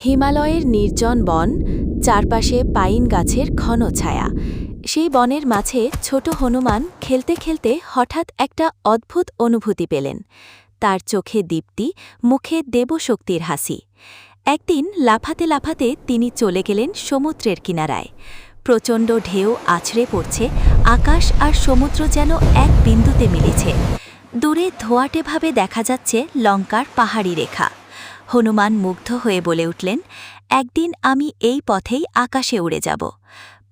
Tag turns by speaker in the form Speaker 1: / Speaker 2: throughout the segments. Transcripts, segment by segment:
Speaker 1: হিমালয়ের নির্জন বন, চারপাশে পাইন গাছের ঘন ছায়া। সেই বনের মাঝে ছোট হনুমান খেলতে খেলতে হঠাৎ একটা অদ্ভুত অনুভূতি পেলেন। তার চোখে দীপ্তি, মুখে দেবশক্তির হাসি। একদিন লাফাতে লাফাতে তিনি চলে গেলেন সমুদ্রের কিনারায়। প্রচণ্ড ঢেউ আছড়ে পড়ছে, আকাশ আর সমুদ্র যেন এক বিন্দুতে মিলেছে। দূরে ধোঁয়াটেভাবে দেখা যাচ্ছে লঙ্কার পাহাড়ি রেখা। হনুমান মুগ্ধ হয়ে বলে উঠলেন, একদিন আমি এই পথেই আকাশে উড়ে যাব।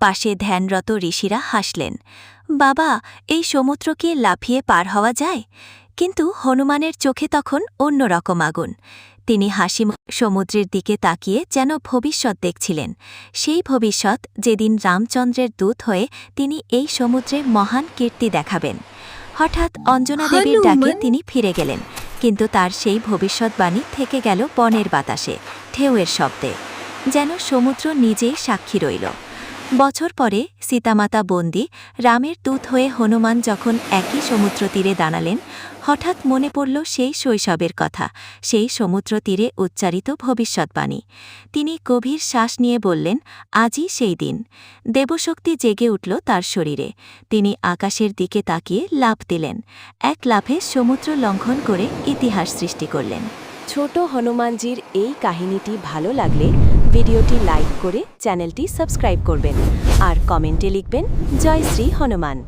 Speaker 1: পাশে ধ্যানরত ঋষিরা হাসলেন, বাবা, এই সমুদ্রকে লাফিয়ে পার হওয়া যায়? কিন্তু হনুমানের চোখে তখন অন্যরকম আগুন। তিনি সমুদ্রের দিকে তাকিয়ে যেন ভবিষ্যৎ দেখছিলেন, সেই ভবিষ্যৎ যেদিন রামচন্দ্রের দূত হয়ে তিনি এই সমুদ্রে মহান কীর্তি দেখাবেন। হঠাৎ অঞ্জনা দেবীর ডাকে তিনি ফিরে গেলেন, কিন্তু তার সেই ভবিষ্যৎবাণী থেকে গেল বনের বাতাসে, ঢেউয়ের শব্দে, যেন সমুদ্র নিজেই সাক্ষী রইল। বছর পরে সীতামাতা বন্দী, রামের দূত হয়ে হনুমান যখন একই সমুদ্র তীরে দাঁড়ালেন, হঠাৎ মনে পড়ল সেই শৈশবের কথা, সেই সমুদ্র তীরে উচ্চারিত ভবিষ্যৎবাণী। তিনি গভীর শ্বাস নিয়ে বললেন, আজই সেই দিন। দেবশক্তি জেগে উঠল তার শরীরে। তিনি আকাশের দিকে তাকিয়ে লাফ দিলেন। এক লাফে সমুদ্র লঙ্ঘন করে ইতিহাস সৃষ্টি করলেন। ছোট হনুমানজির এই কাহিনীটি ভালো লাগলে ভিডিওটি লাইক করে চ্যানেলটি সাবস্ক্রাইব করবেন আর কমেন্টে লিখবেন, জয় শ্রী হনুমান।